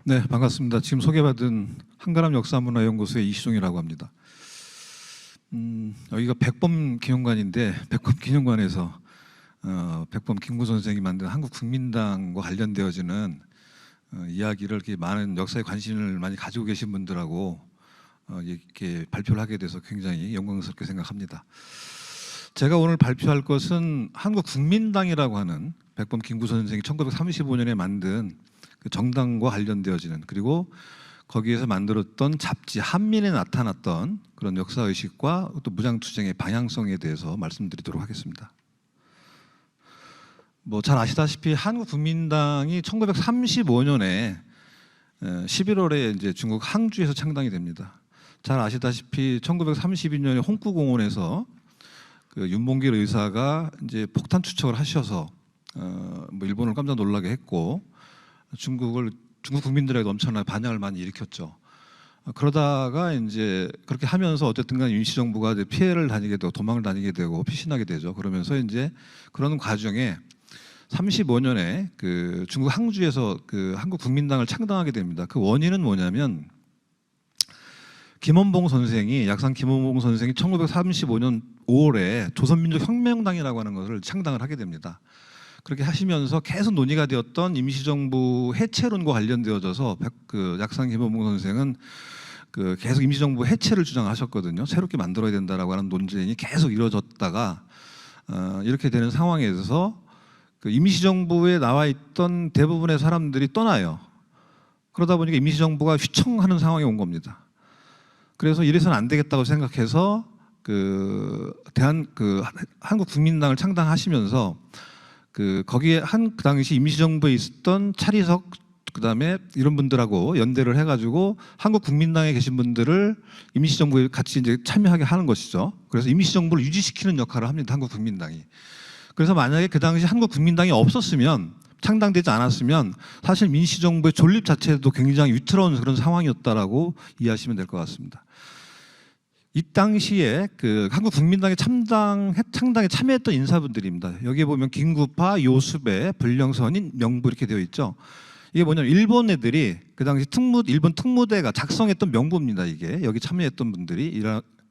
네, 반갑습니다. 지금 소개받은 한가람 역사문화연구소의 이시종이라고 합니다. 여기가 백범 기념관인데 백범 기념관에서 백범 김구 선생이 만든 한국 국민당과 관련되어지는 이야기를 이렇게 많은 역사에 관심을 많이 가지고 계신 분들하고 이렇게 발표를 하게 돼서 굉장히 영광스럽게 생각합니다. 제가 오늘 발표할 것은 한국 국민당이라고 하는 백범 김구 선생이 1935년에 만든 그 정당과 관련되어지는, 그리고 거기에서 만들었던 잡지 한민에 나타났던 그런 역사의식과 또 무장투쟁의 방향성에 대해서 말씀드리도록 하겠습니다. 뭐 잘 아시다시피 한국 국민당이 1935년에 11월에 이제 중국 항주에서 창당이 됩니다. 잘 아시다시피 1932년에 홍구공원에서 그 윤봉길 의사가 이제 폭탄 투척을 하셔서 뭐 일본을 깜짝 놀라게 했고 중국 국민들에게 엄청난 반향을 많이 일으켰죠. 그러다가 이제 그렇게 하면서 어쨌든 간 임시정부가 피해를 다니게 되고 도망을 다니게 되고 피신하게 되죠. 그러면서 이제 그런 과정에 35년에 그 중국 항주에서 그 한국 국민당을 창당하게 됩니다. 그 원인은 뭐냐면 김원봉 선생이, 약산 김원봉 선생이 1935년 5월에 조선민족혁명당이라고 하는 것을 창당을 하게 됩니다. 그렇게 하시면서 계속 논의가 되었던 임시정부 해체론과 관련되어져서 그 약산 김원봉 선생은 그 계속 임시정부 해체를 주장하셨거든요. 새롭게 만들어야 된다라고 하는 논쟁이 계속 이루어졌다가 이렇게 되는 상황에서 그 임시정부에 나와 있던 대부분의 사람들이 떠나요. 그러다 보니까 임시정부가 휘청하는 상황이 온 겁니다. 그래서 이래서는 안 되겠다고 생각해서 그 한국 국민당을 창당하시면서 그 거기에 그 당시 임시정부에 있었던 차리석, 그다음에 이런 분들하고 연대를 해가지고 한국 국민당에 계신 분들을 임시정부에 같이 이제 참여하게 하는 것이죠. 그래서 임시정부를 유지시키는 역할을 합니다, 한국 국민당이. 그래서 만약에 그 당시 한국 국민당이 없었으면, 창당되지 않았으면 사실 민시정부의 존립 자체도 굉장히 위태로운 그런 상황이었다라고 이해하시면 될 것 같습니다. 이 당시에 그 한국 국민당의 창당에 참여했던 인사분들입니다. 여기에 보면 김구파, 요수배, 불령선인, 명부 이렇게 되어 있죠. 이게 뭐냐면 일본 애들이 그 당시 일본 특무대가 작성했던 명부입니다. 이게 여기 참여했던 분들이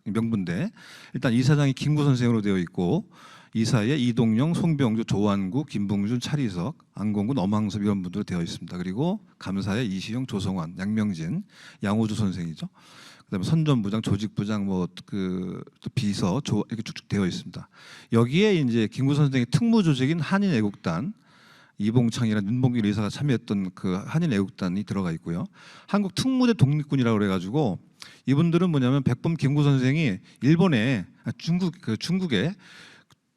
명부인데, 일단 이사장이 김구 선생으로 되어 있고 이사에 이동영, 송병주, 조완구, 김봉준, 차리석, 안공근, 엄황섭 이런 분들로 되어 있습니다. 그리고 감사에 이시영, 조성환, 양명진, 양호주 선생이죠. 그다음에 선전부장, 조직부장, 뭐 그 비서, 이렇게 쭉쭉 되어 있습니다. 여기에 이제 김구 선생의 특무 조직인 한인애국단, 이봉창이나 윤봉길 의사가 참여했던 그 한인애국단이 들어가 있고요. 한국 특무대 독립군이라고 그래가지고 이분들은 뭐냐면 백범 김구 선생이 중국에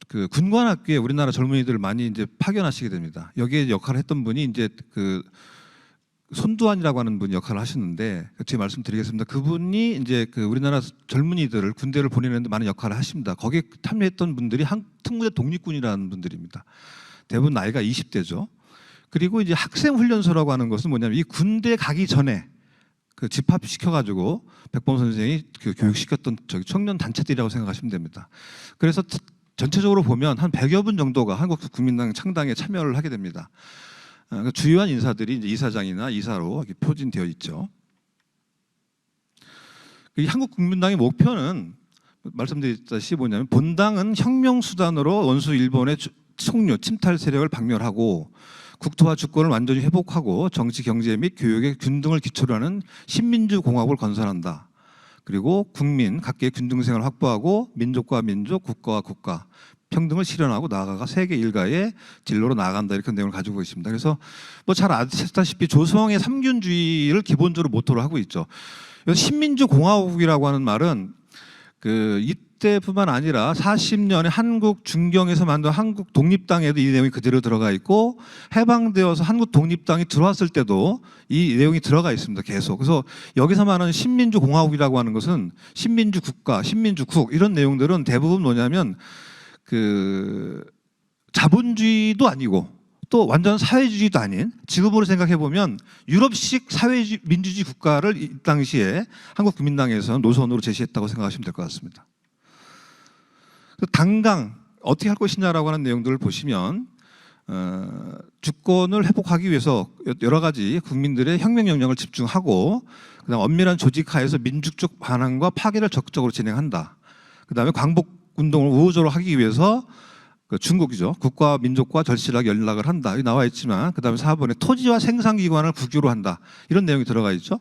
그 군관학교에 우리나라 젊은이들을 많이 이제 파견하시게 됩니다. 여기에 역할을 했던 분이 이제 그 손두환이라고 하는 분이 역할을 하셨는데, 제가 말씀드리겠습니다. 그분이 이제 그 우리나라 젊은이들을 군대를 보내는데 많은 역할을 하십니다. 거기에 참여했던 분들이 특무대 독립군이라는 분들입니다. 대부분 나이가 20대죠. 그리고 이제 학생훈련소라고 하는 것은 뭐냐면 이 군대 가기 전에 그 집합시켜가지고 백범 선생이 그 교육시켰던 저기 청년 단체들이라고 생각하시면 됩니다. 그래서 전체적으로 보면 한 100여 분 정도가 한국 국민당 창당에 참여를 하게 됩니다. 주요한 인사들이 이제 이사장이나 이사로 이렇게 표진되어 있죠. 이 한국 국민당의 목표는 말씀드렸다시피 뭐냐면 본당은 혁명 수단으로 원수 일본의 총류, 침탈 세력을 박멸하고 국토와 주권을 완전히 회복하고 정치, 경제 및 교육의 균등을 기초로 하는 신민주 공화국을 건설한다. 그리고 국민 각계의 균등성을 확보하고 민족과 민족, 국가와 국가 평등을 실현하고 나아가 세계 일가의 진로로 나아간다, 이렇게 내용을 가지고 있습니다. 그래서 뭐 잘 아시다시피 조성의 삼균주의를 기본적으로 모토로 하고 있죠. 신민주 공화국이라고 하는 말은 그 이때뿐만 아니라 40년에 한국 중경에서 만든 한국 독립당에도 이 내용이 그대로 들어가 있고, 해방되어서 한국 독립당이 들어왔을 때도 이 내용이 들어가 있습니다. 계속. 그래서 여기서 말하는 신민주 공화국이라고 하는 것은 신민주 국가, 신민주국 이런 내용들은 대부분 뭐냐면 그 자본주의도 아니고 또 완전 사회주의도 아닌, 지금으로 생각해 보면 유럽식 민주주의 국가를 이 당시에 한국 국민당에서 노선으로 제시했다고 생각하시면 될 것 같습니다. 당강 어떻게 할 것이냐라고 하는 내용들을 보시면 주권을 회복하기 위해서 여러 가지 국민들의 혁명 역량을 집중하고 그다음 엄밀한 조직하에서 민주적 반항과 파괴를 적극적으로 진행한다. 그다음에 광복 운동을 우호적으로 하기 위해서 중국이죠. 국가 민족과 절실하게 연락을 한다. 여기 나와 있지만 그다음에 4번에 토지와 생산기관을 국유로 한다. 이런 내용이 들어가 있죠.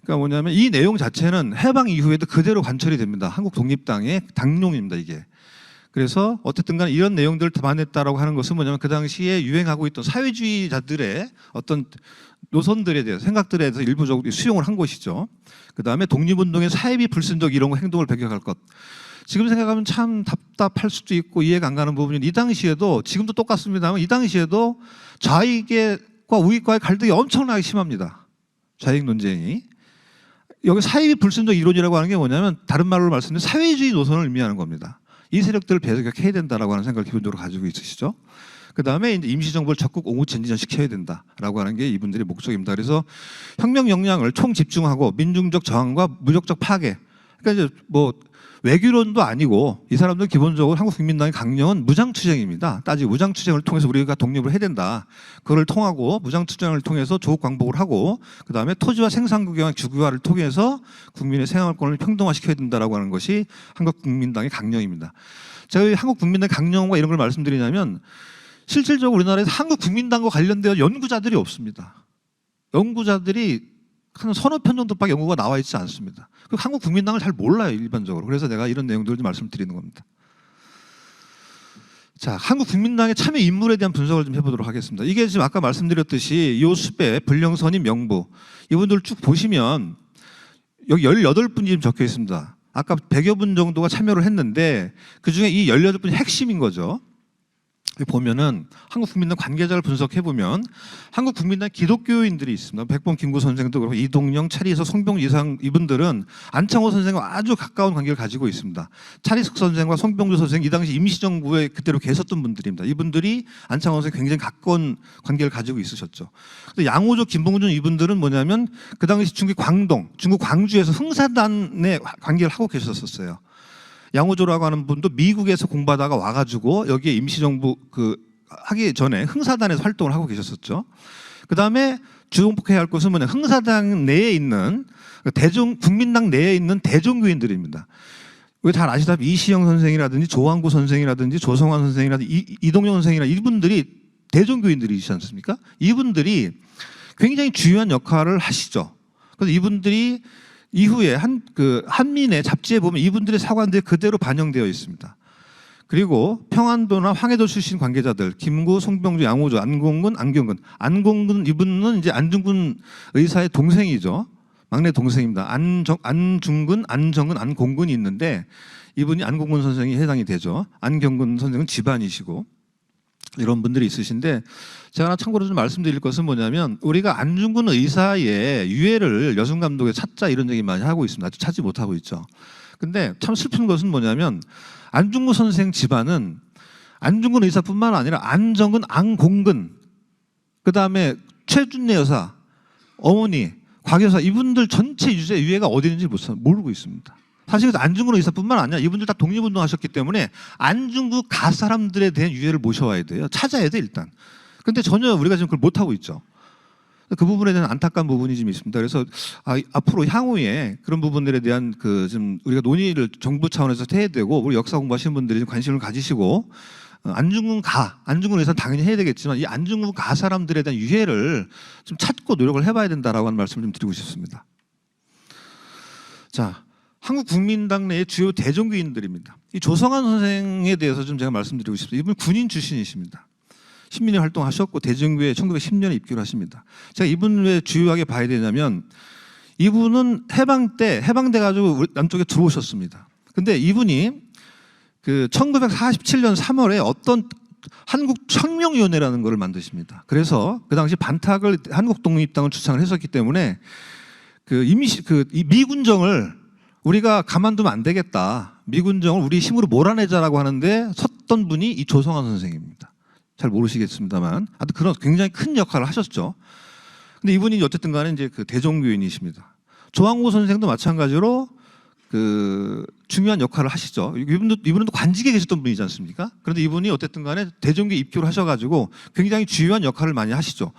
그러니까 뭐냐면 이 내용 자체는 해방 이후에도 그대로 관철이 됩니다. 한국 독립당의 당론입니다. 이게. 그래서 어쨌든 간에 이런 내용들을 담아냈다라고 하는 것은 뭐냐면 그 당시에 유행하고 있던 사회주의자들의 어떤 노선들에 대해서 생각들에 대해서 일부적으로 수용을 한 것이죠. 그다음에 독립운동의 사회비 불순적 이런 행동을 배격할 것. 지금 생각하면 참 답답할 수도 있고 이해가 안 가는 부분이 이 당시에도 지금도 똑같습니다만 이 당시에도 좌익과 우익과의 갈등이 엄청나게 심합니다. 좌익 논쟁이. 여기 사회비 불순적 이론이라고 하는 게 뭐냐면 다른 말로 말씀드리면 사회주의 노선을 의미하는 겁니다. 이 세력들을 배격해야 된다라고 하는 생각을 기본적으로 가지고 있으시죠. 그 다음에 이제 임시정부를 적극 옹호전진시켜야 된다라고 하는 게 이분들의 목적입니다. 그래서 혁명 역량을 총 집중하고 민중적 저항과 무력적 파괴. 그러니까 이제 뭐 외교론도 아니고 이 사람들 기본적으로 한국국민당의 강령은 무장투쟁입니다. 따지고 무장투쟁을 통해서 우리가 독립을 해야 된다. 그걸 통하고 무장투쟁을 통해서 조국 광복을 하고 그 다음에 토지와 생산국의 주기화를 통해서 국민의 생활권을 평등화시켜야 된다라고 하는 것이 한국국민당의 강령입니다. 제가 한국국민당의 강령과 이런 걸 말씀드리냐면 실질적으로 우리나라에서 한국국민당과 관련되어 연구자들이 없습니다. 연구자들이 한 서너 편 정도밖에 연구가 나와 있지 않습니다. 한국 국민당을 잘 몰라요, 일반적으로. 그래서 내가 이런 내용들을 좀 말씀드리는 겁니다. 자, 한국 국민당의 참여 인물에 대한 분석을 좀 해보도록 하겠습니다. 이게 지금 아까 말씀드렸듯이 요수배, 불령선임, 명부 이분들 쭉 보시면 여기 18분이 지금 적혀 있습니다. 아까 100여 분 정도가 참여를 했는데 그중에 이 18분이 핵심인 거죠. 보면은 한국국민당 관계자를 분석해보면 한국국민당 기독교인들이 있습니다. 백범 김구 선생도 그렇고 이동영, 차리석, 송병주 이상 이분들은 안창호 선생과 아주 가까운 관계를 가지고 있습니다. 차리석 선생과 송병주 선생 이 당시 임시정부에 그대로 계셨던 분들입니다. 이분들이 안창호 선생 굉장히 가까운 관계를 가지고 있으셨죠. 양호조, 김봉준 이분들은 뭐냐면 그 당시 중국 광주에서 흥사단의 관계를 하고 계셨었어요. 양호조라고 하는 분도 미국에서 공부하다가 와가지고 여기에 임시정부 하기 전에 흥사단에서 활동을 하고 계셨었죠. 그 다음에 주목해야 할 것은 뭐냐, 흥사당 내에 있는 국민당 내에 있는 대종교인들입니다. 잘 아시다시피 이시영 선생이라든지 조항구 선생이라든지 조성환 선생이라든지 이동영 선생이나 이분들이 대종교인들이시지 않습니까? 이분들이 굉장히 중요한 역할을 하시죠. 그래서 이분들이 이후에 한민의 잡지에 보면 이분들의 사관들이 그대로 반영되어 있습니다. 그리고 평안도나 황해도 출신 관계자들 김구, 송병주, 양호조, 안공근, 안경근. 안공근 이분은 이제 안중근 의사의 동생이죠. 막내 동생입니다. 안중근, 안정근, 안공근이 있는데 이분이 안공근 선생이 해당이 되죠. 안경근 선생은 집안이시고 이런 분들이 있으신데 제가 하나 참고로 좀 말씀드릴 것은 뭐냐면 우리가 안중근 의사의 유해를 여순 감독에 찾자 이런 얘기 많이 하고 있습니다. 아직 찾지 못하고 있죠. 근데 참 슬픈 것은 뭐냐면 안중근 선생 집안은 안중근 의사뿐만 아니라 안정근, 안공근 그 다음에 최준내 여사, 어머니, 곽 여사 이분들 전체 유해가 어디 있는지 모르고 있습니다. 사실 안중근 의사뿐만 아니라 이분들 다 독립운동 하셨기 때문에 안중근 가 사람들에 대한 유해를 모셔와야 돼요. 찾아야 돼 일단. 근데 전혀 우리가 지금 그걸 못하고 있죠. 그 부분에 대한 안타까운 부분이 좀 있습니다. 그래서 앞으로 향후에 그런 부분들에 대한 좀 우리가 논의를 정부 차원에서 해야 되고 우리 역사 공부하시는 분들이 좀 관심을 가지시고 안중근 의사는 당연히 해야 되겠지만 이 안중근 가 사람들에 대한 유해를 좀 찾고 노력을 해봐야 된다라고 하는 말씀을 좀 드리고 싶습니다. 자. 한국 국민당 내의 주요 대종교인들입니다. 이 조성환 선생에 대해서 좀 제가 말씀드리고 싶습니다. 이분 군인 출신이십니다. 신민회 활동하셨고 대종교에 1910년에 입교를 하십니다. 제가 이분을 왜 주요하게 봐야 되냐면 이분은 해방돼 가지고 남쪽에 들어오셨습니다. 근데 이분이 1947년 3월에 어떤 한국혁명위원회라는 것을 만드십니다. 그래서 그 당시 반탁을 한국 독립당을 주창을 했었기 때문에 이 미군정을 우리가 가만두면 안 되겠다. 미군정을 우리 힘으로 몰아내자라고 하는데 섰던 분이 이 조성환 선생입니다. 잘 모르시겠습니다만, 하여튼 그런 굉장히 큰 역할을 하셨죠. 근데 이분이 어쨌든 간에 이제 대종교인이십니다. 조항우 선생도 마찬가지로 중요한 역할을 하시죠. 이분은 또 관직에 계셨던 분이지 않습니까? 그런데 이분이 어쨌든 간에 대종교에 입교를 하셔가지고 굉장히 주요한 역할을 많이 하시죠.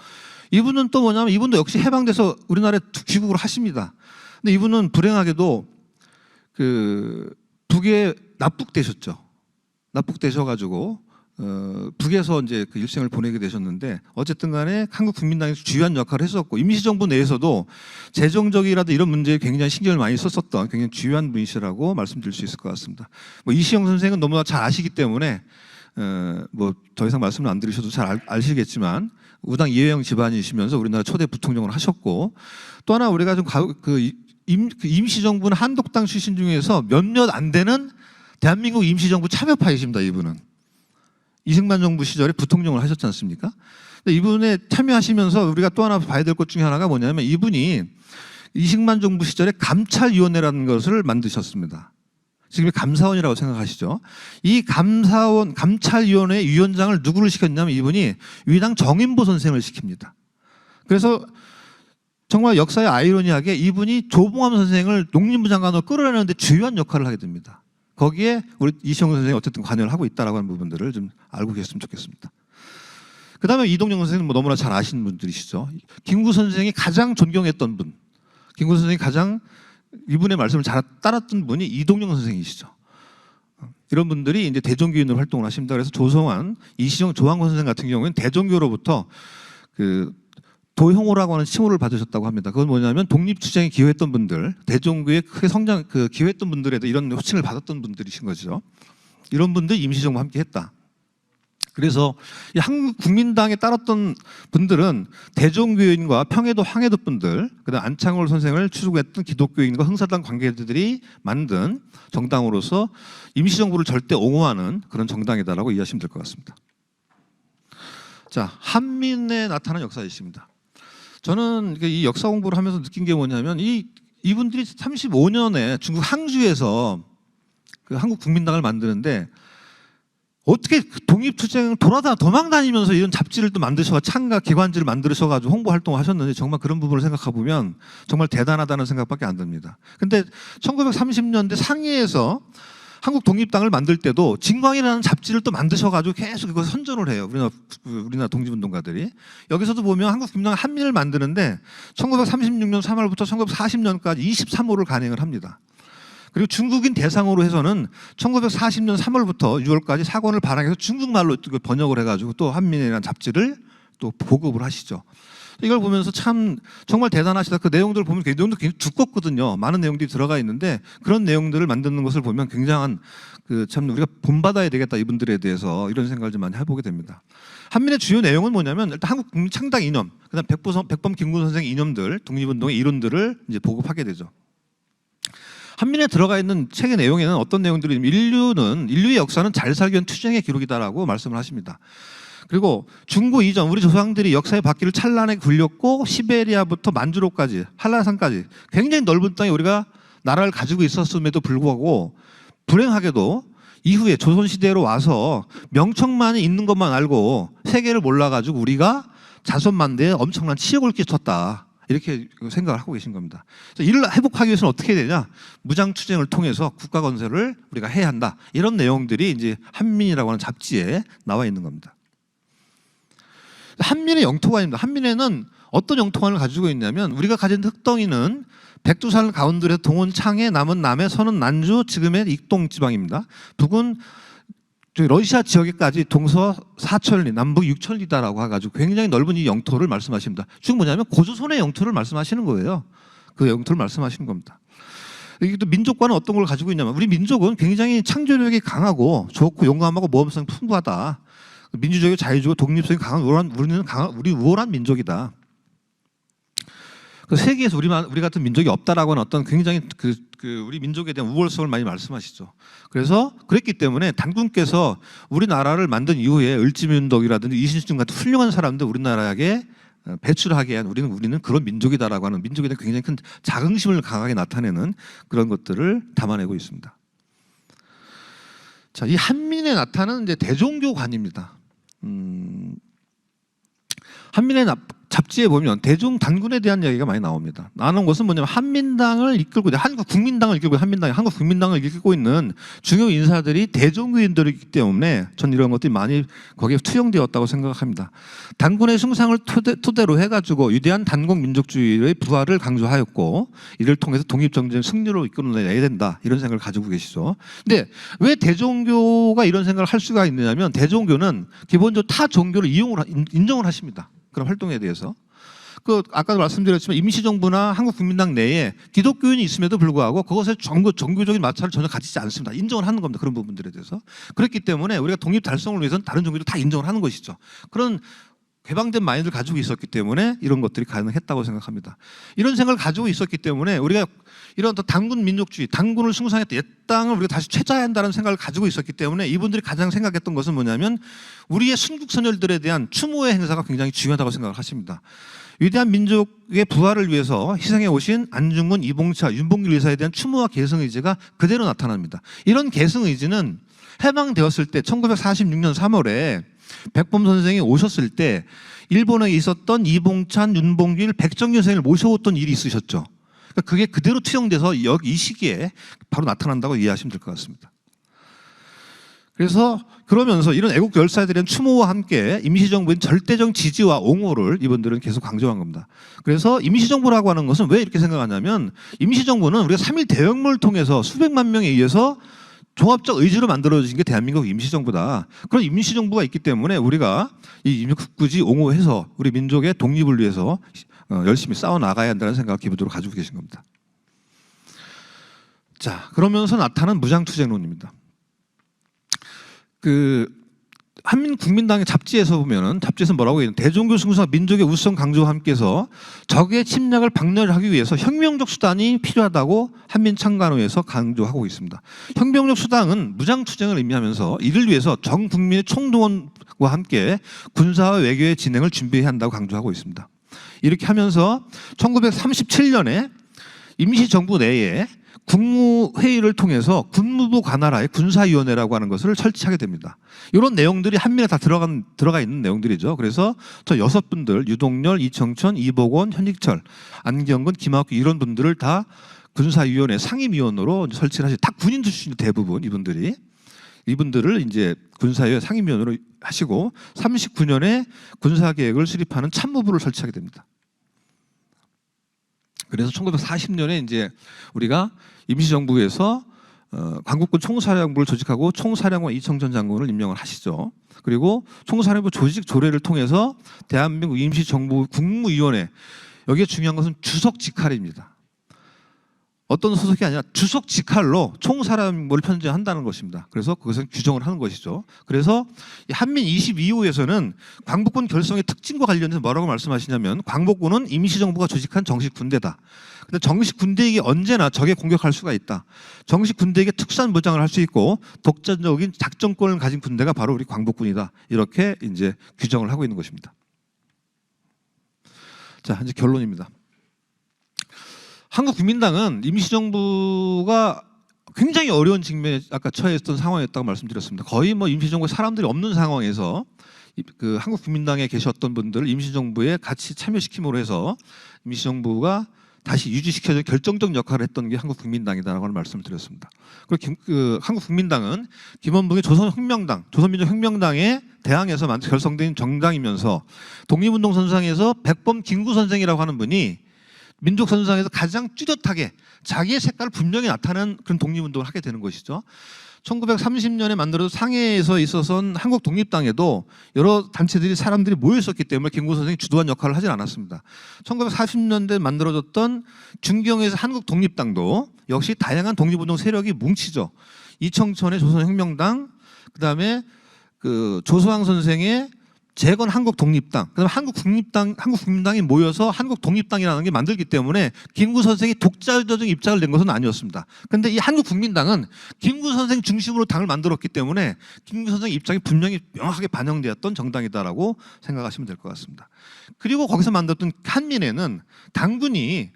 이분은 또 뭐냐면 이분도 역시 해방돼서 우리나라에 귀국을 하십니다. 근데 이분은 불행하게도 북에 납북되셨죠. 납북되셔가지고 북에서 이제 그 일생을 보내게 되셨는데 어쨌든 간에 한국 국민당에서 주요한 역할을 했었고 임시정부 내에서도 재정적이라도 이런 문제에 굉장히 신경을 많이 썼었던 굉장히 주요한 분이시라고 말씀드릴 수 있을 것 같습니다. 뭐 이시영 선생은 너무나 잘 아시기 때문에 뭐 더 이상 말씀을 안 드리셔도 잘 아시겠지만 우당 이회영 집안이시면서 우리나라 초대 부통령을 하셨고 또 하나 우리가 좀 임시정부는 한독당 출신 중에서 몇몇 안 되는 대한민국 임시정부 참여파이십니다. 이분은. 이승만 정부 시절에 부통령을 하셨지 않습니까? 근데 이분에 참여하시면서 우리가 또 하나 봐야 될 것 중에 하나가 뭐냐면 이분이 이승만 정부 시절에 감찰위원회라는 것을 만드셨습니다. 지금 감사원이라고 생각하시죠? 이 감찰위원회 위원장을 누구를 시켰냐면 이분이 위당 정인보 선생을 시킵니다. 그래서 정말 역사의 아이러니하게 이분이 조봉암 선생을 농림부 장관으로 끌어내는데 주요한 역할을 하게 됩니다. 거기에 우리 이시영 선생이 어쨌든 관여를 하고 있다라고 하는 부분들을 좀 알고 계셨으면 좋겠습니다. 그 다음에 이동영 선생님 뭐 너무나 잘 아시는 분들이시죠. 김구 선생이 가장 존경했던 분, 김구 선생이 가장 이분의 말씀을 잘 따랐던 분이 이동영 선생이시죠. 이런 분들이 이제 대종교인으로 활동을 하십니다. 그래서 조성환, 이시영, 조항권 선생 같은 경우에는 대종교로부터 도형호라고 하는 칭호를 받으셨다고 합니다. 그건 뭐냐면 독립투쟁에 기여했던 분들, 대종교에 크게 기여했던 분들에도 이런 호칭을 받았던 분들이신 거죠. 이런 분들 임시정부와 함께 했다. 그래서 이 한국 국민당에 따랐던 분들은 대종교인과 평해도 황해도 분들, 그다음 안창월 선생을 추구했던 기독교인과 흥사당 관계자들이 만든 정당으로서 임시정부를 절대 옹호하는 그런 정당이다라고 이해하시면 될 것 같습니다. 자, 한민에 나타난 역사이십니다. 저는 이 역사 공부를 하면서 느낀 게 뭐냐면 이분들이 35년에 중국 항주에서 한국 국민당을 만드는데 어떻게 독립투쟁을 도망다니면서 이런 잡지를 또 만드셔서 창가 기관지를 만드셔가지고 홍보 활동을 하셨는지 정말 그런 부분을 생각해 보면 정말 대단하다는 생각밖에 안 듭니다. 근데 1930년대 상해에서 한국 독립당을 만들 때도 진광이라는 잡지를 또 만드셔가지고 계속 이거 선전을 해요. 우리나라 독립운동가들이. 여기서도 보면 한국 국민당 한민을 만드는데 1936년 3월부터 1940년까지 23호를 간행을 합니다. 그리고 중국인 대상으로 해서는 1940년 3월부터 6월까지 사권을 발행해서 중국말로 번역을 해가지고 또 한민이라는 잡지를 또 보급을 하시죠. 이걸 보면서 참 정말 대단하시다. 그 내용들을 보면 그 내용도 굉장히 두껍거든요. 많은 내용들이 들어가 있는데 그런 내용들을 만드는 것을 보면 굉장한 참 우리가 본받아야 되겠다 이분들에 대해서 이런 생각을 좀 많이 해보게 됩니다. 한민의 주요 내용은 뭐냐면 일단 한국 국민 창당 이념, 그다음 백범 김구 선생 이념들, 독립운동의 이론들을 이제 보급하게 되죠. 한민에 들어가 있는 책의 내용에는 어떤 내용들이 인류의 역사는 잘 살기 위한 투쟁의 기록이다라고 말씀을 하십니다. 그리고 중고 이전 우리 조상들이 역사의 바퀴를 찬란하게 굴렸고 시베리아부터 만주로까지 한라산까지 굉장히 넓은 땅에 우리가 나라를 가지고 있었음에도 불구하고 불행하게도 이후에 조선시대로 와서 명청만이 있는 것만 알고 세계를 몰라가지고 우리가 자손만대에 엄청난 치욕을 끼쳤다. 이렇게 생각을 하고 계신 겁니다. 그래서 이를 회복하기 위해서는 어떻게 해야 되냐? 무장투쟁을 통해서 국가 건설을 우리가 해야 한다. 이런 내용들이 이제 한민이라고 하는 잡지에 나와 있는 겁니다. 한민의 영토관입니다. 한민에는 어떤 영토관을 가지고 있냐면 우리가 가진 흑덩이는 백두산 가운데에서 동원 창해, 남은 남해, 서는 난주, 지금의 익동 지방입니다. 북은 러시아 지역에까지 동서 4천리, 남북 6천리다라고 해가지고 굉장히 넓은 이 영토를 말씀하십니다. 즉 뭐냐면 고조선의 영토를 말씀하시는 거예요. 그 영토를 말씀하시는 겁니다. 이게 또 민족과는 어떤 걸 가지고 있냐면 우리 민족은 굉장히 창조력이 강하고 좋고 용감하고 모험성이 풍부하다. 민주적이고 자유주의고 독립성이 강한 우리 우월한 민족이다. 세계에서 우리 같은 민족이 없다라고 하는 어떤 굉장히 우리 민족에 대한 우월성을 많이 말씀하시죠. 그래서 그랬기 때문에 단군께서 우리나라를 만든 이후에 을지문덕이라든지 이신승 같은 훌륭한 사람들 우리나라에게 배출하게 한 우리는 그런 민족이다라고 하는 민족에 대한 굉장히 큰 자긍심을 강하게 나타내는 그런 것들을 담아내고 있습니다. 자, 이 한민에 나타나는 이제 대종교관입니다. 한민에 잡지에 보면 대중단군에 대한 이야기가 많이 나옵니다. 나오는 것은 뭐냐면 한민당을 이끌고 한국국민당을 이끌고 있는 중요 인사들이 대종교인들이기 때문에 전 이런 것들이 많이 거기에 투영되었다고 생각합니다. 단군의 숭상을 토대로 해가지고 위대한 단국 민족주의의 부활을 강조하였고 이를 통해서 독립정쟁 승리로 이끌어내야 된다 이런 생각을 가지고 계시죠. 근데 왜 대종교가 이런 생각을 할 수가 있느냐면 대종교는 기본적으로 타 종교를 인정을 하십니다. 그런 활동에 대해서. 아까도 말씀드렸지만 임시정부나 한국국민당 내에 기독교인이 있음에도 불구하고 그것에 종교적인 마찰을 전혀 가지지 않습니다. 인정을 하는 겁니다. 그런 부분들에 대해서. 그렇기 때문에 우리가 독립 달성을 위해서는 다른 종교도 다 인정을 하는 것이죠. 그런 개방된 마인드를 가지고 있었기 때문에 이런 것들이 가능했다고 생각합니다. 이런 생각을 가지고 있었기 때문에 우리가 이런 단군 민족주의, 단군을 숭상했던 옛 땅을 우리가 다시 되찾아야 한다는 생각을 가지고 있었기 때문에 이분들이 가장 생각했던 것은 뭐냐면 우리의 순국선열들에 대한 추모의 행사가 굉장히 중요하다고 생각을 하십니다. 위대한 민족의 부활을 위해서 희생해 오신 안중근, 이봉차, 윤봉길 의사에 대한 추모와 계승의지가 그대로 나타납니다. 이런 계승의지는 해방되었을 때 1946년 3월에 백범 선생이 오셨을 때 일본에 있었던 이봉찬, 윤봉길, 백정균 선생을 모셔왔던 일이 있으셨죠. 그러니까 그게 그대로 투영돼서 이 시기에 바로 나타난다고 이해하시면 될 것 같습니다. 그래서 그러면서 이런 애국 열사에 대한 추모와 함께 임시정부의 절대적 지지와 옹호를 이분들은 계속 강조한 겁니다. 그래서 임시정부라고 하는 것은 왜 이렇게 생각하냐면 임시정부는 우리가 3.1 대혁명을 통해서 수백만 명에 의해서 종합적 의지로 만들어진 게 대한민국 임시정부다. 그런 임시정부가 있기 때문에 우리가 이 임시국구지 옹호해서 우리 민족의 독립을 위해서 열심히 싸워 나가야 한다는 생각을 기본적으로 가지고 계신 겁니다. 자, 그러면서 나타난 무장투쟁론입니다. 한민국민당의 잡지에서 보면은 잡지에서 뭐라고 해요? 대종교 숭상 민족의 우수성 강조와 함께해서 적의 침략을 박멸하기 위해서 혁명적 수단이 필요하다고 한민창간호에서 강조하고 있습니다. 혁명적 수단은 무장투쟁을 의미하면서 이를 위해서 전 국민의 총동원과 함께 군사와 외교의 진행을 준비해야 한다고 강조하고 있습니다. 이렇게 하면서 1937년에 임시정부 내에 국무회의를 통해서 군무부 관할하에 군사위원회라고 하는 것을 설치하게 됩니다. 이런 내용들이 한민에 다 들어가 있는 내용들이죠. 그래서 저 6분들 유동열, 이청천, 이복원, 현익철, 안경근, 김학규 이런 분들을 다 군사위원회 상임위원으로 설치를 하시죠. 다 군인 출신이 대부분 이분들을 이제 군사위원회 상임위원으로 하시고 39년에 군사계획을 수립하는 참모부를 설치하게 됩니다. 그래서 1940년에 이제 우리가 임시정부에서 광국군 총사령부를 조직하고 총사령관 이청천 장군을 임명을 하시죠. 그리고 총사령부 조직 조례를 통해서 대한민국 임시정부 국무위원회, 여기에 중요한 것은 주석 직할입니다. 어떤 소속이 아니라 주석 직할로 총사령부를 편제한다는 것입니다. 그래서 그것은 규정을 하는 것이죠. 그래서 한민 22호에서는 광복군 결성의 특징과 관련해서 뭐라고 말씀하시냐면 광복군은 임시정부가 조직한 정식 군대다. 근데 정식 군대에게 언제나 적에 공격할 수가 있다. 정식 군대에게 특수한 무장을 할 수 있고 독자적인 작전권을 가진 군대가 바로 우리 광복군이다. 이렇게 이제 규정을 하고 있는 것입니다. 자, 이제 결론입니다. 한국국민당은 임시정부가 굉장히 어려운 직면에 아까 처해있던 상황이었다고 말씀드렸습니다. 거의 뭐 임시정부에 사람들이 없는 상황에서 한국국민당에 계셨던 분들을 임시정부에 같이 참여시킴으로 해서 임시정부가 다시 유지시켜줄 결정적 역할을 했던 게 한국국민당이다라고 하는 말씀을 드렸습니다. 그리고 한국국민당은 김원봉의 조선혁명당, 조선민족혁명당에 대항해서 결성된 정당이면서 독립운동선상에서 백범 김구 선생이라고 하는 분이 민족선상에서 가장 뚜렷하게 자기의 색깔을 분명히 나타내는 그런 독립운동을 하게 되는 것이죠. 1930년에 만들어진 상해에서 있어서는 한국 독립당에도 여러 단체들이 사람들이 모여 있었기 때문에 김구 선생이 주도한 역할을 하진 않았습니다. 1940년대에 만들어졌던 중경에서 한국 독립당도 역시 다양한 독립운동 세력이 뭉치죠. 이청천의 조선혁명당, 그다음에 조소왕 선생의 재건 한국독립당, 그다음에 한국국민당이 모여서 한국독립당이라는 게 만들기 때문에 김구 선생이 독자적 입장을 낸 것은 아니었습니다. 그런데 이 한국국민당은 김구 선생 중심으로 당을 만들었기 때문에 김구 선생 입장이 분명히 명확하게 반영되었던 정당이다라고 생각하시면 될 것 같습니다. 그리고 거기서 만들었던 한민회는 당군이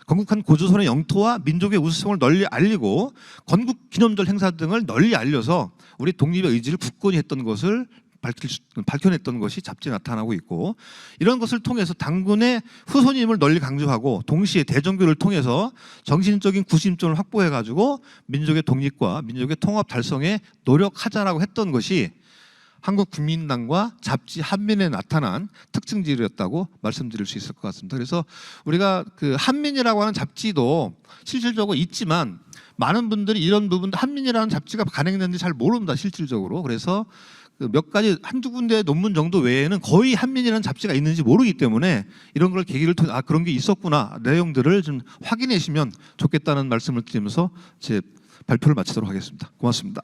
건국한 고조선의 영토와 민족의 우수성을 널리 알리고 건국 기념절 행사 등을 널리 알려서 우리 독립의 의지를 굳건히 했던 것을 밝혀냈던 것이 잡지에 나타나고 있고, 이런 것을 통해서 당군의 후손임을 널리 강조하고 동시에 대종교를 통해서 정신적인 구심점을 확보해가지고 민족의 독립과 민족의 통합 달성에 노력하자라고 했던 것이 한국국민당과 잡지 한민에 나타난 특징들이었다고 말씀드릴 수 있을 것 같습니다. 그래서 우리가 그 한민이라고 하는 잡지도 실질적으로 있지만 많은 분들이 이런 부분, 한민이라는 잡지가 간행됐는지 잘 모릅니다, 실질적으로. 그래서 그 몇 가지 한두 군데 논문 정도 외에는 거의 한민이라는 잡지가 있는지 모르기 때문에 이런 걸 계기를 통해 그런 게 있었구나 내용들을 좀 확인하시면 좋겠다는 말씀을 드리면서 제 발표를 마치도록 하겠습니다. 고맙습니다.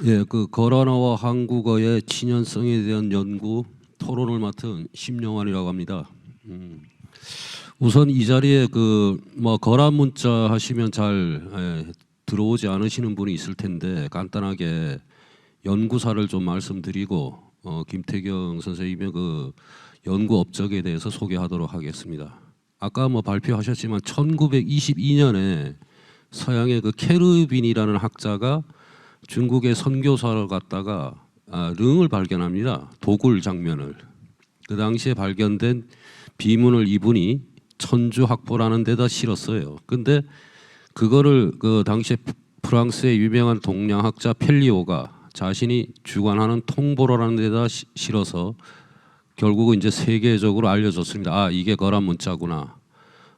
예, 그 거란어와 한국어의 친연성에 대한 연구 토론을 맡은 심영환이라고 합니다. 우선 이 자리에 그 거란 문자 하시면 잘 들어오지 않으시는 분이 있을 텐데 간단하게 연구사를 좀 말씀드리고 김태경 선생님의 그 연구 업적에 대해서 소개하도록 하겠습니다. 아까 발표하셨지만 1922년에 서양의 그 케르빈이라는 학자가 중국의 선교사를 갔다가 릉을 발견합니다. 도굴 장면을. 그 당시에 발견된 비문을 이분이 천주학보라는 데다 실었어요. 근데 그거를 그 당시에 프랑스의 유명한 동양학자 펠리오가 자신이 주관하는 통보로라는 데다 실어서 결국은 이제 세계적으로 알려졌습니다. 아, 이게 거란 문자구나.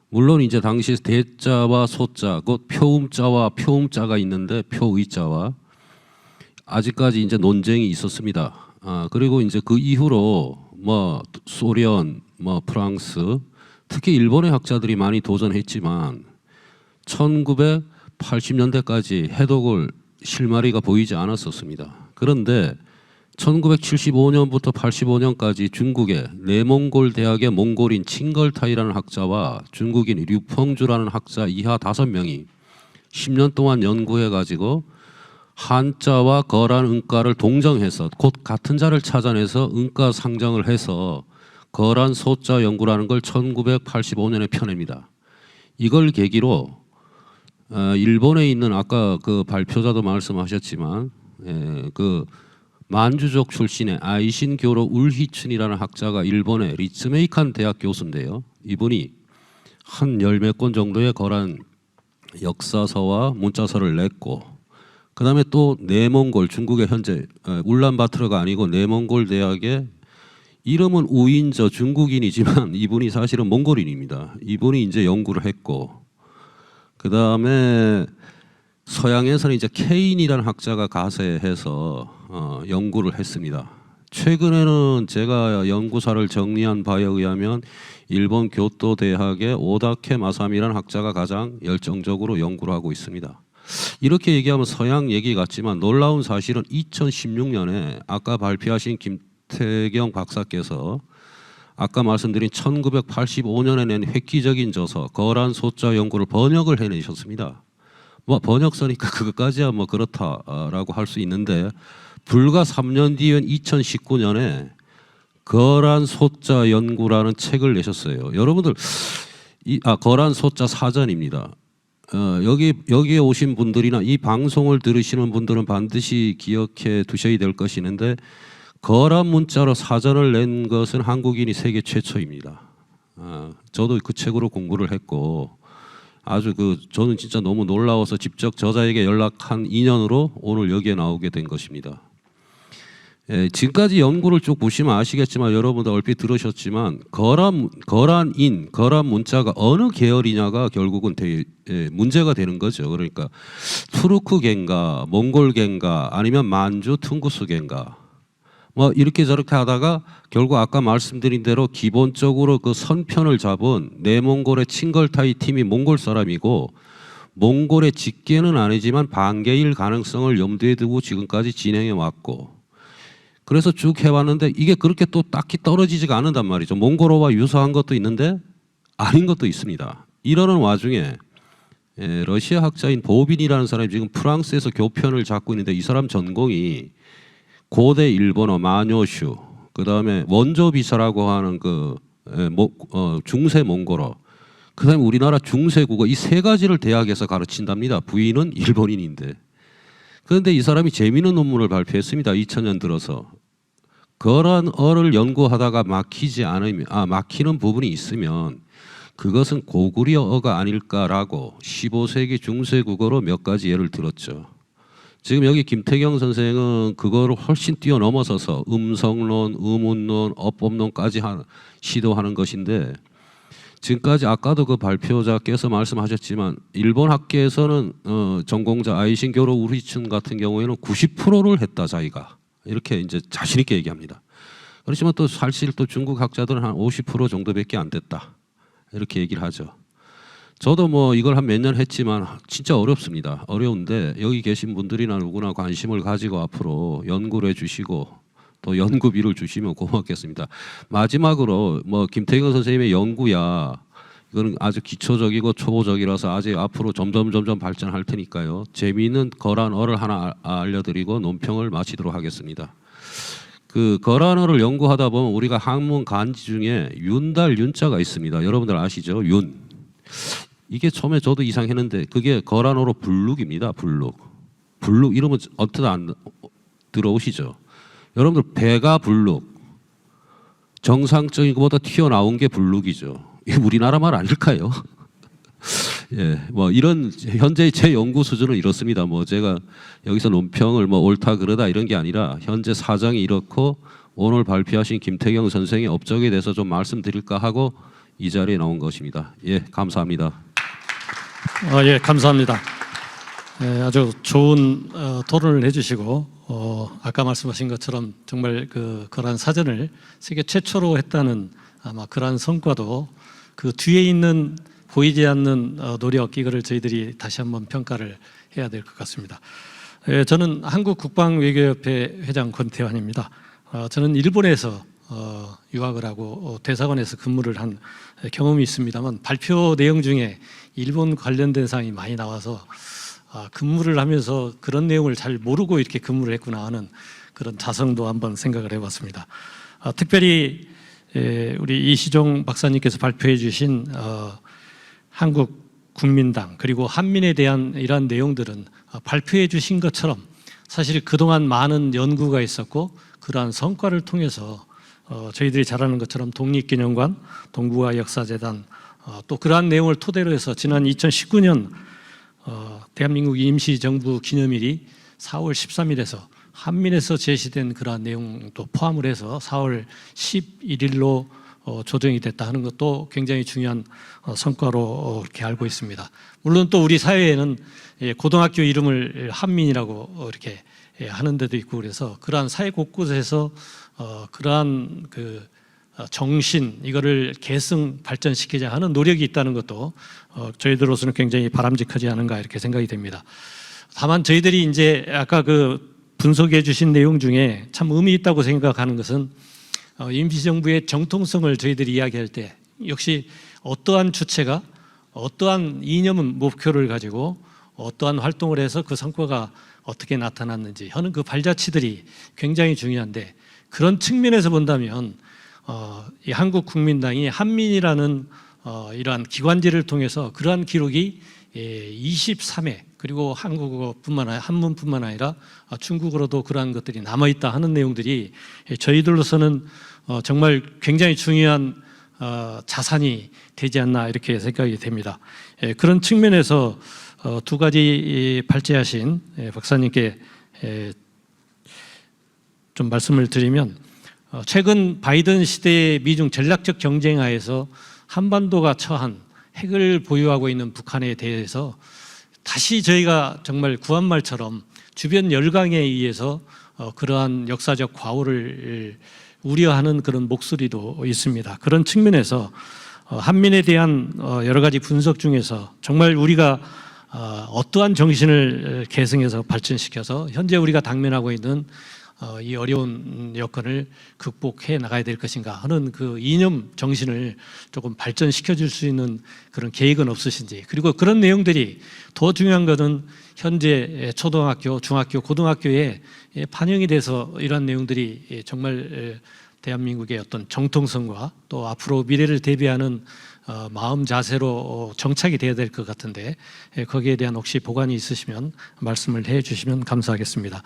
물론 이제 당시 대자와 소자, 곧 표음자와 표음자가 있는데 표의자와 아직까지 이제 논쟁이 있었습니다. 그리고 이제 그 이후로 소련, 프랑스, 특히 일본의 학자들이 많이 도전했지만 1980년대까지 해독을 실마리가 보이지 않았었습니다. 그런데 1975년부터 85년까지 중국의 내몽골 대학의 몽골인 칭걸타이라는 학자와 중국인 류펑주라는 학자 이하 5명이 10년 동안 연구해가지고 한자와 거란 응가를 동정해서 곧 같은 자를 찾아내서 응가 상정을 해서 거란 소자 연구라는 걸 1985년에 펴냅니다. 이걸 계기로 일본에 있는 아까 그 발표자도 말씀하셨지만 그 만주족 출신의 아이신교로 울히춘이라는 학자가 일본의 리츠메이칸 대학 교수인데요. 이분이 한 10몇 권 정도의 거란 역사서와 문자서를 냈고 그 다음에 또 내몽골 중국의 현재 울란바토르가 아니고 내몽골 대학의 이름은 우인저 중국인이지만 이분이 사실은 몽골인입니다. 이분이 이제 연구를 했고 그 다음에 서양에서는 이제 케인이라는 학자가 가세해서 연구를 했습니다. 최근에는 제가 연구사를 정리한 바에 의하면 일본 교토 대학의 오다케 마삼이라는 학자가 가장 열정적으로 연구를 하고 있습니다. 이렇게 얘기하면 서양 얘기 같지만 놀라운 사실은 2016년에 아까 발표하신 김태경 박사께서 아까 말씀드린 1985년에 낸 획기적인 저서 거란 소자 연구를 번역을 해내셨습니다. 번역 써니까 그것까지야 그렇다라고 할 수 있는데 불과 3년 뒤인 2019년에 거란 소자 연구라는 책을 내셨어요. 여러분들 거란 소자 사전입니다. 여기에 오신 분들이나 이 방송을 들으시는 분들은 반드시 기억해 두셔야 될 것이 있는데 거란 문자로 사전을 낸 것은 한국인이 세계 최초입니다. 저도 그 책으로 공부를 했고 아주 저는 진짜 너무 놀라워서 직접 저자에게 연락한 인연으로 오늘 여기에 나오게 된 것입니다. 지금까지 연구를 쭉 보시면 아시겠지만 여러분들 얼핏 들으셨지만 거란 문자가 어느 계열이냐가 결국은 문제가 되는 거죠. 그러니까 투르크계인가 몽골계인가 아니면 만주 퉁구스계인가 이렇게 저렇게 하다가 결국 아까 말씀드린 대로 기본적으로 그 선편을 잡은 내몽골의 칭걸타이 팀이 몽골 사람이고 몽골의 직계는 아니지만 반계일 가능성을 염두에 두고 지금까지 진행해 왔고 그래서 쭉 해왔는데 이게 그렇게 또 딱히 떨어지지가 않는단 말이죠. 몽골어와 유사한 것도 있는데 아닌 것도 있습니다. 이러는 와중에 러시아 학자인 보빈이라는 사람이 지금 프랑스에서 교편을 잡고 있는데 이 사람 전공이 고대 일본어 마뇨슈 그 다음에 원조비사라고 하는 중세 몽골어 그 다음에 우리나라 중세 국어 이 세 가지를 대학에서 가르친답니다. 부인은 일본인인데 그런데 이 사람이 재미있는 논문을 발표했습니다. 2000년 들어서. 거란어를 연구하다가 막히는 부분이 있으면 그것은 고구려어가 아닐까라고 15세기 중세 국어로 몇 가지 예를 들었죠. 지금 여기 김태경 선생은 그거를 훨씬 뛰어넘어서서 음성론, 의문론, 어법론까지 시도하는 것인데, 지금까지 아까도 그 발표자께서 말씀하셨지만 일본 학계에서는 전공자 아이신 교로 우리춘 같은 경우에는 90%를 했다 자기가, 이렇게 이제 자신 있게 얘기합니다. 그렇지만 또 사실 또 중국 학자들은 한 50% 정도밖에 안 됐다, 이렇게 얘기를 하죠. 저도 뭐 이걸 한 몇 년 했지만 진짜 어렵습니다. 어려운데 여기 계신 분들이나 누구나 관심을 가지고 앞으로 연구를 해주시고 또 연구비를 주시면 고맙겠습니다. 마지막으로 뭐 김태경 선생님의 연구야, 이거는 아주 기초적이고 초보적이라서 아직 앞으로 점점 발전할 테니까요. 재미있는 거란어를 하나 알려드리고 논평을 마치도록 하겠습니다. 그 거란어를 연구하다 보면 우리가 한문 간지 중에 윤달 윤자가 있습니다. 여러분들 아시죠? 윤. 이게 처음에 저도 이상했는데 그게 거란어로 불룩입니다. 불룩. 불룩 이러면 어떻게 안 들어오시죠? 여러분들 배가 불룩. 정상적인 것보다 튀어나온 게 불룩이죠. 이게 우리나라 말 아닐까요? 예, 뭐 이런 현재 제 연구 수준은 이렇습니다. 뭐 제가 여기서 논평을 뭐 옳다 그르다 이런 게 아니라 현재 사정이 이렇고 오늘 발표하신 김태경 선생의 업적에 대해서 좀 말씀드릴까 하고 이 자리에 나온 것입니다. 예, 감사합니다. 예, 감사합니다. 예, 아주 좋은 토론을 해주시고 아까 말씀하신 것처럼 정말 그러한 사전을 세계 최초로 했다는 아마 그러한 성과도 그 뒤에 있는 보이지 않는 노력, 이거를 저희들이 다시 한번 평가를 해야 될 것 같습니다. 예, 저는 한국국방외교협회 회장 권태환입니다. 저는 일본에서 유학을 하고 대사관에서 근무를 한 경험이 있습니다만 발표 내용 중에 일본 관련된 사항이 많이 나와서 근무를 하면서 그런 내용을 잘 모르고 이렇게 근무를 했구나 하는 그런 자성도 한번 생각을 해봤습니다. 특별히 우리 이시종 박사님께서 발표해 주신 한국국민당 그리고 한민에 대한 이러한 내용들은 발표해 주신 것처럼 사실 그동안 많은 연구가 있었고 그러한 성과를 통해서 저희들이 잘 아는 것처럼 독립기념관, 동북아 역사재단 또 그러한 내용을 토대로 해서 지난 2019년 대한민국 임시정부 기념일이 4월 13일에서 한민에서 제시된 그러한 내용도 포함을 해서 4월 11일로 조정이 됐다 하는 것도 굉장히 중요한 성과로 이렇게 알고 있습니다. 물론 또 우리 사회에는 고등학교 이름을 한민이라고 이렇게 하는 데도 있고 그래서 그러한 사회 곳곳에서 그러한 그 정신 이거를 계승 발전시키자 하는 노력이 있다는 것도 저희들로서는 굉장히 바람직하지 않은가 이렇게 생각이 됩니다. 다만 저희들이 이제 아까 그 분석해 주신 내용 중에 참 의미 있다고 생각하는 것은 임시정부의 정통성을 저희들이 이야기할 때 역시 어떠한 주체가 어떠한 이념은 목표를 가지고 어떠한 활동을 해서 그 성과가 어떻게 나타났는지 하는 그 발자취들이 굉장히 중요한데, 그런 측면에서 본다면 이 한국국민당이 한민이라는 이러한 기관지를 통해서 그러한 기록이 23회 그리고 한국어뿐만 아니라 한문뿐만 아니라 중국어로도 그러한 것들이 남아있다 하는 내용들이 저희들로서는 정말 굉장히 중요한 자산이 되지 않나 이렇게 생각이 됩니다. 그런 측면에서 두 가지 발제하신 박사님께 좀 말씀을 드리면, 최근 바이든 시대의 미중 전략적 경쟁하에서 한반도가 처한 핵을 보유하고 있는 북한에 대해서 다시 저희가 정말 구한말처럼 주변 열강에 의해서 그러한 역사적 과오를 우려하는 그런 목소리도 있습니다. 그런 측면에서 한민에 대한 여러 가지 분석 중에서 정말 우리가 어떠한 정신을 계승해서 발전시켜서 현재 우리가 당면하고 있는 이 어려운 여건을 극복해 나가야 될 것인가 하는 그 이념 정신을 조금 발전시켜 줄 수 있는 그런 계획은 없으신지, 그리고 그런 내용들이 더 중요한 것은 현재 초등학교, 중학교, 고등학교에 반영이 돼서 이러한 내용들이 정말 대한민국의 어떤 정통성과 또 앞으로 미래를 대비하는 마음 자세로 정착이 돼야 될 것 같은데 거기에 대한 혹시 보관이 있으시면 말씀을 해주시면 감사하겠습니다.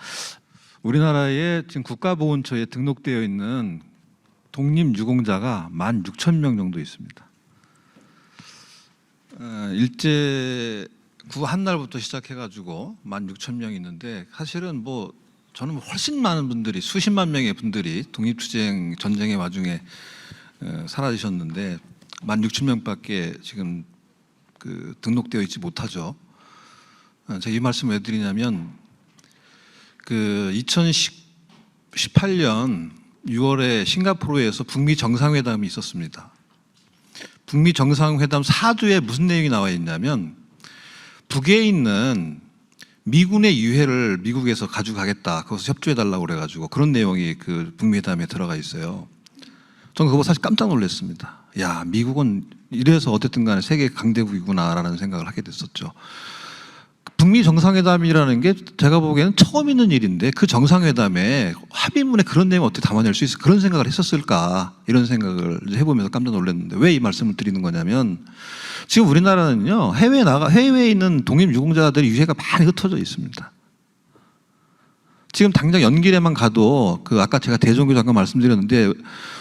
우리나라에 지금 국가보훈처에 등록되어 있는 독립유공자가 16,000명 정도 있습니다. 일제 구 한날부터 시작해가지고 16,000명 있는데 사실은 뭐 저는 훨씬 많은 분들이 수십만 명의 분들이 독립투쟁 전쟁의 와중에 사라지셨는데 16,000명밖에 지금 등록되어 있지 못하죠. 제가 이 말씀 왜 드리냐면 2018년 6월에 싱가포르에서 북미 정상회담이 있었습니다. 북미 정상회담 사두에 무슨 내용이 나와 있냐면 북에 있는 미군의 유해를 미국에서 가져가겠다. 그것을 협조해달라고 그래가지고 그런 내용이 그 북미 회담에 들어가 있어요. 저는 그거 사실 깜짝 놀랐습니다. 야, 미국은 이래서 어쨌든 간에 세계 강대국이구나라는 생각을 하게 됐었죠. 북미 정상회담이라는 게 제가 보기에는 처음 있는 일인데 그 정상회담에 합의문에 그런 내용을 어떻게 담아낼 수 있을까 그런 생각을 했었을까 이런 생각을 해보면서 깜짝 놀랐는데 왜 이 말씀을 드리는 거냐면 지금 우리나라는요 해외에 있는 독립유공자들의 유해가 많이 흩어져 있습니다. 지금 당장 연길에만 가도 아까 제가 대종교 잠깐 말씀드렸는데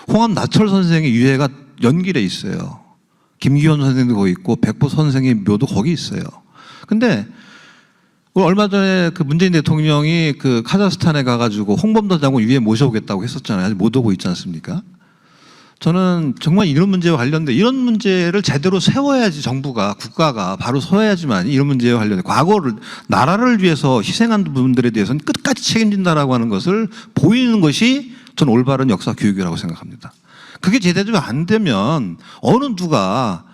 홍합 나철 선생의 유해가 연길에 있어요. 김기현 선생도 거기 있고 백보 선생의 묘도 거기 있어요. 근데 얼마 전에 문재인 대통령이 카자흐스탄에 가가지고 홍범도 장군 유해 모셔오겠다고 했었잖아요. 아직 못 오고 있지 않습니까? 저는 정말 이런 문제와 관련된 이런 문제를 제대로 세워야지 정부가 국가가 바로 서야지만 이런 문제와 관련된 과거를 나라를 위해서 희생한 부분들에 대해서는 끝까지 책임진다라고 하는 것을 보이는 것이 전 올바른 역사 교육이라고 생각합니다. 그게 제대로 안 되면 어느 누가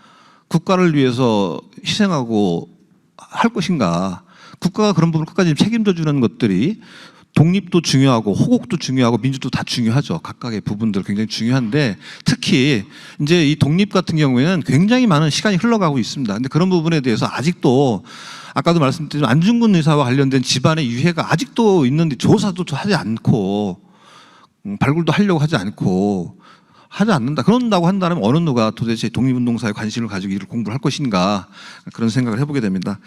국가를 위해서 희생하고 할 것인가? 국가가 그런 부분을 끝까지 책임져 주는 것들이 독립도 중요하고 호국도 중요하고 민주도 다 중요하죠. 각각의 부분들 굉장히 중요한데 특히 이제 이 독립 같은 경우에는 굉장히 많은 시간이 흘러가고 있습니다. 근데 그런 부분에 대해서 아직도 아까도 말씀드린 안중근 의사와 관련된 집안의 유해가 아직도 있는데 조사도 하지 않고 발굴도 하려고 하지 않고 하지 않는다. 그런다고 한다면 어느 누가 도대체 독립운동사에 관심을 가지고 이를 공부를 할 것인가 그런 생각을 해보게 됩니다.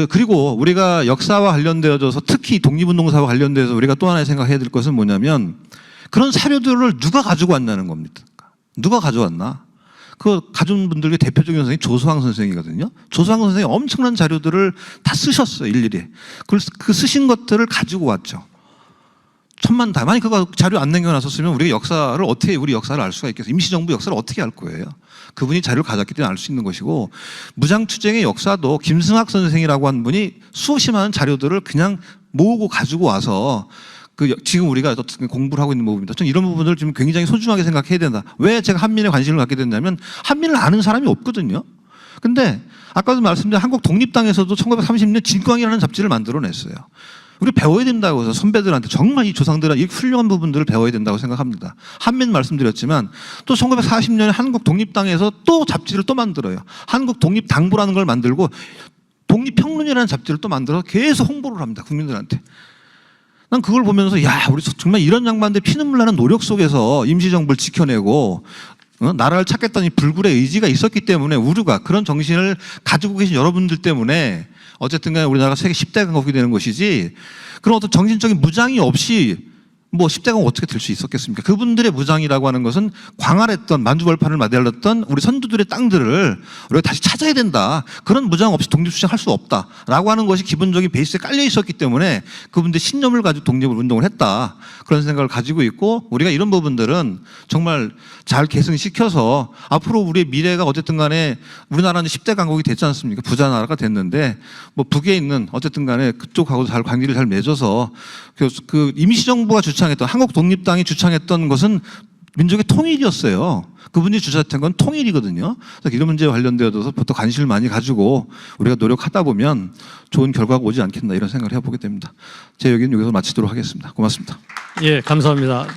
그리고 우리가 역사와 관련되어져서 특히 독립운동사와 관련돼서 우리가 또 하나 생각해야 될 것은 뭐냐면 그런 사료들을 누가 가지고 왔냐는 겁니다. 누가 가져왔나? 가져온 분들의 대표적인 선생님이 조수황 선생이거든요. 조수황 선생이 엄청난 자료들을 다 쓰셨어요. 일일이. 그 쓰신 것들을 가지고 왔죠. 천만다만이 그거 자료 안 남겨놨었으면 우리가 우리 역사를 알 수가 있겠어요. 임시정부 역사를 어떻게 알 거예요? 그분이 자료를 가졌기 때문에 알 수 있는 것이고 무장투쟁의 역사도 김승학 선생이라고 한 분이 수없이 많은 자료들을 그냥 모으고 가지고 와서 지금 우리가 공부를 하고 있는 부분입니다. 저는 이런 부분을 좀 굉장히 소중하게 생각해야 된다. 왜 제가 한민에 관심을 갖게 됐냐면 한민을 아는 사람이 없거든요. 근데 아까도 말씀드린 한국 독립당에서도 1930년 진광이라는 잡지를 만들어냈어요. 우리 배워야 된다고 해서 선배들한테 정말 이 조상들은 이 훌륭한 부분들을 배워야 된다고 생각합니다. 한민 말씀드렸지만 또 1940년에 한국 독립당에서 또 잡지를 또 만들어요. 한국 독립당부라는 걸 만들고 독립평론이라는 잡지를 또 만들어서 계속 홍보를 합니다. 국민들한테. 난 그걸 보면서 야 우리 정말 이런 양반들 피눈물 나는 노력 속에서 임시정부를 지켜내고 나라를 찾겠다는 불굴의 의지가 있었기 때문에 우리가 그런 정신을 가지고 계신 여러분들 때문에 어쨌든 간에 우리나라가 세계 10대 강국이 되는 것이지 그런 어떤 정신적인 무장이 없이 10대 강국 어떻게 될 수 있었겠습니까? 그분들의 무장이라고 하는 것은 광활했던 만주벌판을 마달렸던 우리 선두들의 땅들을 우리가 다시 찾아야 된다. 그런 무장 없이 독립투쟁 할 수 없다라고 하는 것이 기본적인 베이스에 깔려 있었기 때문에 그분들의 신념을 가지고 독립을 운동을 했다. 그런 생각을 가지고 있고 우리가 이런 부분들은 정말 잘 계승시켜서 앞으로 우리의 미래가 어쨌든 간에 우리나라는 10대 강국이 됐지 않습니까? 부자 나라가 됐는데 북에 있는 어쨌든 간에 그쪽하고 잘 관계를 잘 맺어서 그 임시정부가 주창했던 한국 독립당이 주창했던 것은 민족의 통일이었어요. 그분이 주장했던 건 통일이거든요. 그래서 이런 문제에 관련되어서 부터 관심을 많이 가지고 우리가 노력하다 보면 좋은 결과가 오지 않겠나 이런 생각을 해보게 됩니다. 제 얘기는 여기서 마치도록 하겠습니다. 고맙습니다. 예, 감사합니다.